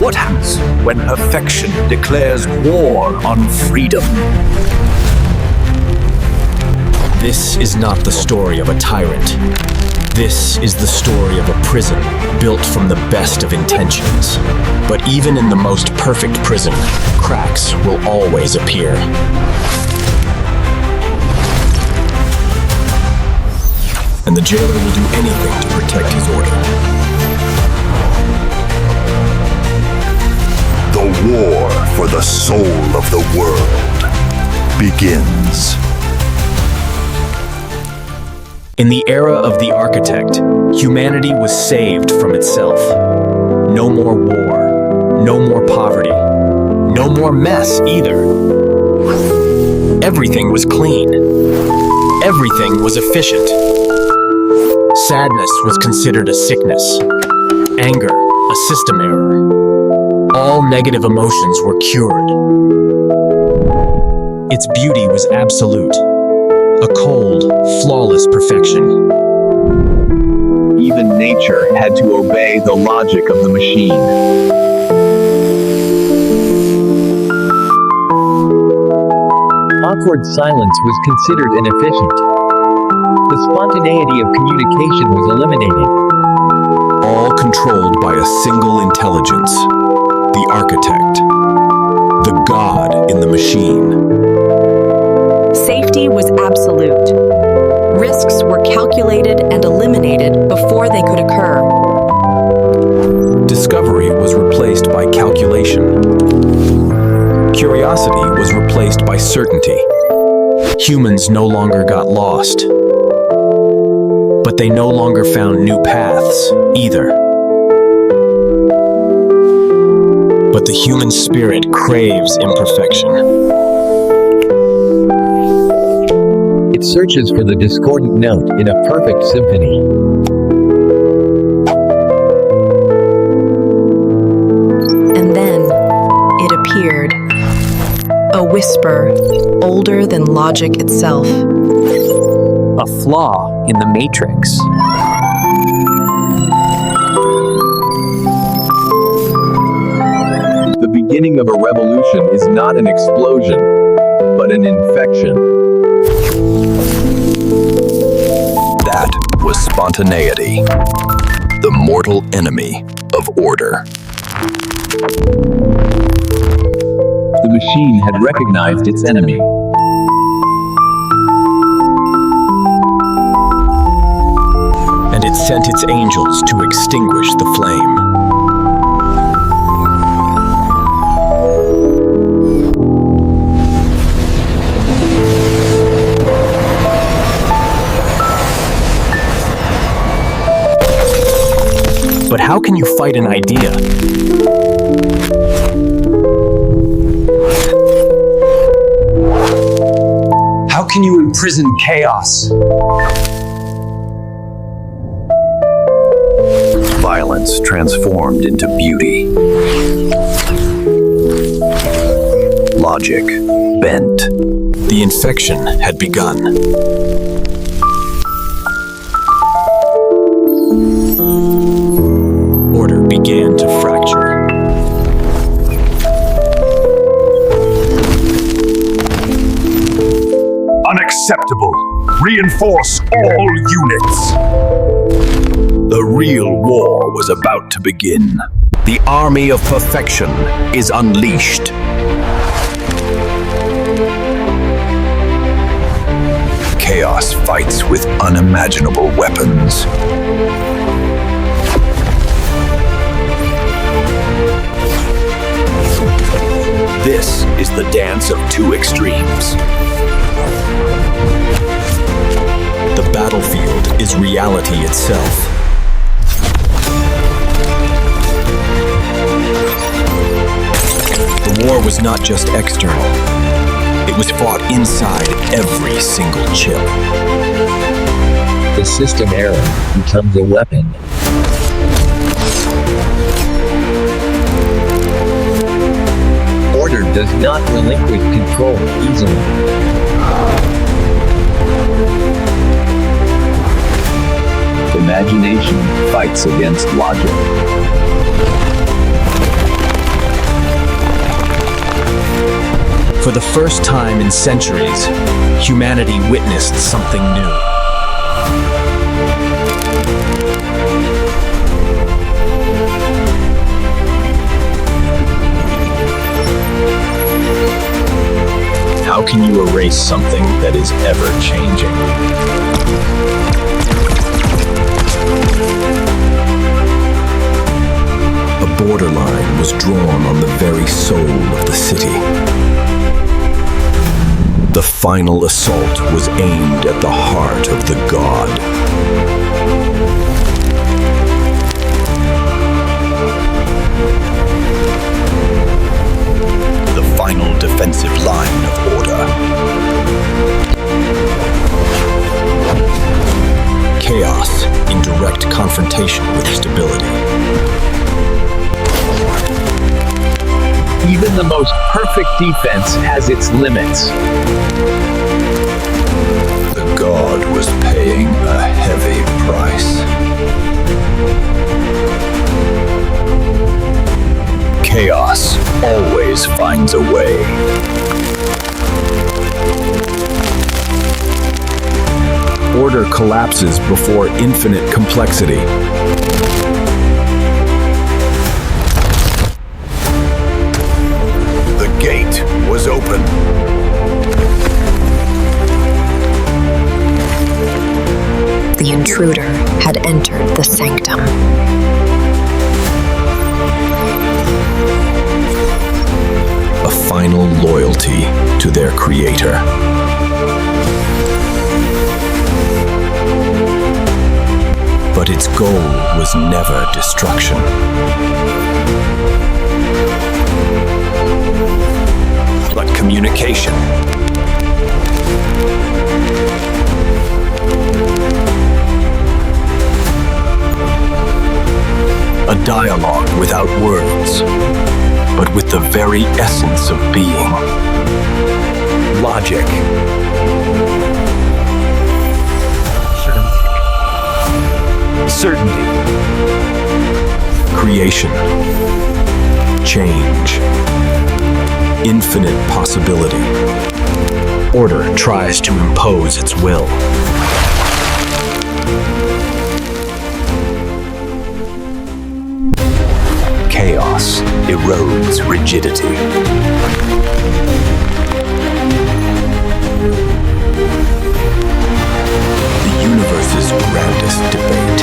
What happens when perfection declares war on freedom? This is not the story of a tyrant. This is the story of a prison built from the best of intentions. But even in the most perfect prison, cracks will always appear. And the jailer will do anything to protect his order. The war for the soul of the world begins. In the era of the architect, humanity was saved from itself. No more war, no more poverty, no more mess either. Everything was clean. Everything was efficient. Sadness was considered a sickness. Anger, a system error. All negative emotions were cured. Its beauty was absolute. A cold, flawless perfection. Even nature had to obey the logic of the machine. Awkward silence was considered inefficient. The spontaneity of communication was eliminated. All controlled by a single intelligence, the architect, the god in the machine. Safety was absolute. Risks were calculated and eliminated before they could occur. Discovery was replaced by calculation. Curiosity was replaced by certainty. Humans no longer got lost. But they no longer found new paths, either. But the human spirit craves imperfection. It searches for the discordant note in a perfect symphony. And then it appeared. A whisper, older than logic itself. A flaw in the matrix. The beginning of a revolution is not an explosion, but an infection. That was spontaneity, the mortal enemy of order. The machine had recognized its enemy. And it sent its angels to extinguish the flame. But how can you fight an idea? How can you imprison chaos? Violence transformed into beauty. Logic bent. The infection had begun. Order began to fracture. Unacceptable. Reinforce all units. The real war was about to begin. The army of perfection is unleashed. Chaos fights with unimaginable weapons. This is the dance of two extremes. The battlefield is reality itself. The war was not just external. It was fought inside every single chip. The system error becomes a weapon. Order does not relinquish control easily. Imagination fights against logic. For the first time in centuries, humanity witnessed something new. How can you erase something that is ever-changing? A borderline was drawn on the very soul of the city. The final assault was aimed at the heart of the god. The final defensive line of order. Chaos in direct confrontation with stability. Even the most perfect defense has its limits. The god was paying a heavy price. Chaos always finds a way. Order collapses before infinite complexity. The gate was open. The intruder had entered the sanctum. A final loyalty to their creator. But its goal was never destruction. But communication. A dialogue without words, but with the very essence of being. Logic. Certainty. Creation. Change. Infinite possibility. Order tries to impose its will. Chaos erodes rigidity. The universe's grandest debate.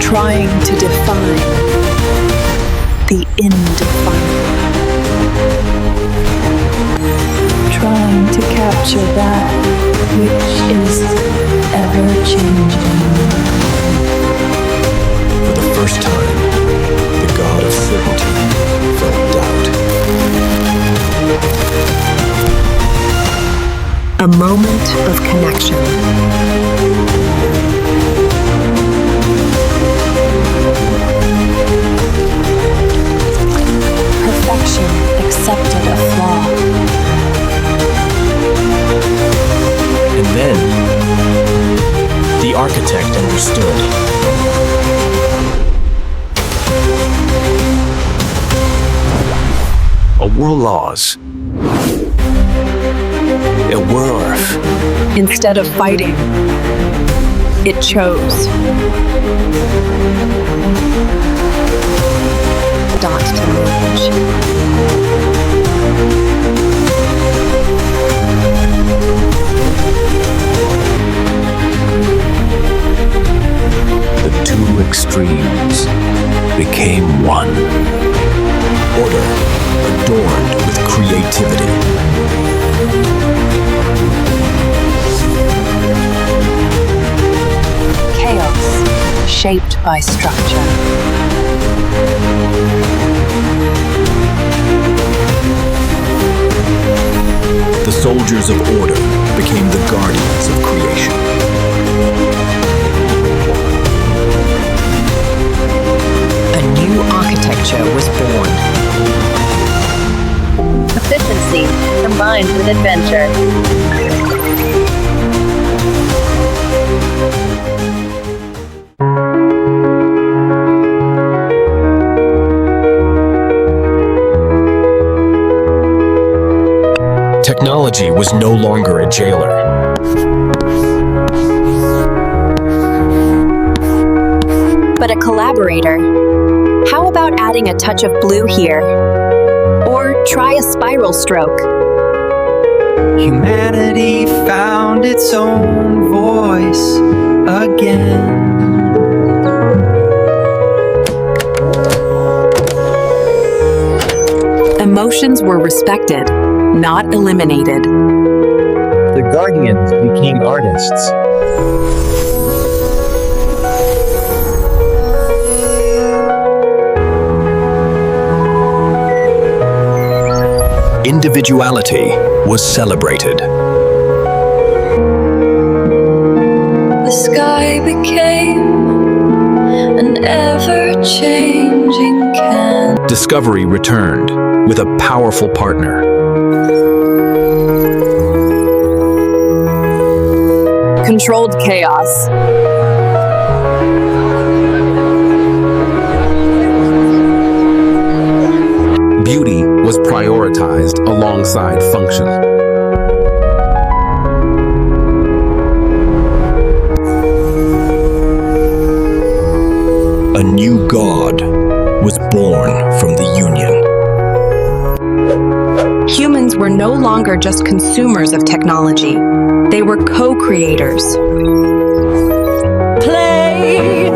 Trying to define the indefinable. Trying to capture that which is ever-changing. For the first time, the god of certainty felt doubt. A moment of connection. Perfection accepted a flaw. And then, the architect understood. A world laws. A worth. Instead of fighting, it chose. Dot to manage. The two extremes became one. Order adorned with creativity. Chaos shaped by structure. The soldiers of order became the guardians of creation. A new architecture was born. Efficiency combined with adventure. Technology was no longer a jailer. but a collaborator. How about adding a touch of blue here? Or try a spiral stroke. Humanity found its own voice again. Emotions were respected, not eliminated. The Guardians became artists. Individuality was celebrated. The sky became an ever-changing canvas. Discovery returned with a powerful partner. Controlled chaos. Beauty was prioritized alongside function. A new god was born from the union. Humans were no longer just consumers of technology. They were co-creators. Play,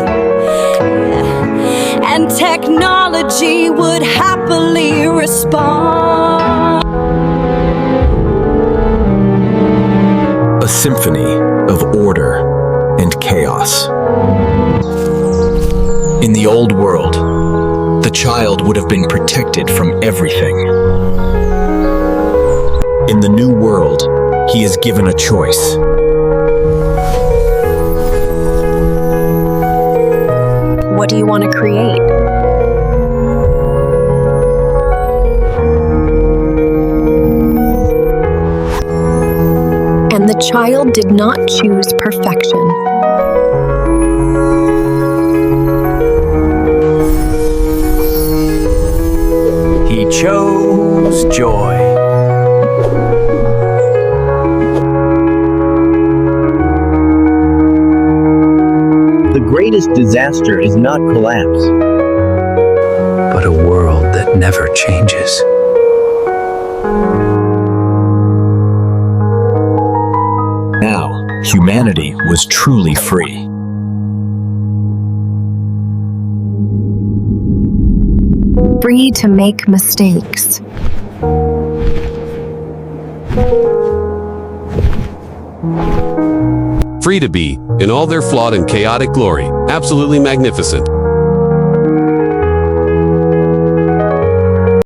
and technology would happily respond. A symphony of order and chaos. In the old world, the child would have been protected from everything. In the new world, he is given a choice. What do you want to create? And the child did not choose perfection. He chose joy. The greatest disaster is not collapse, But a world that never changes. Now, humanity was truly free. Free to make mistakes. Free to be, in all their flawed and chaotic glory, absolutely magnificent.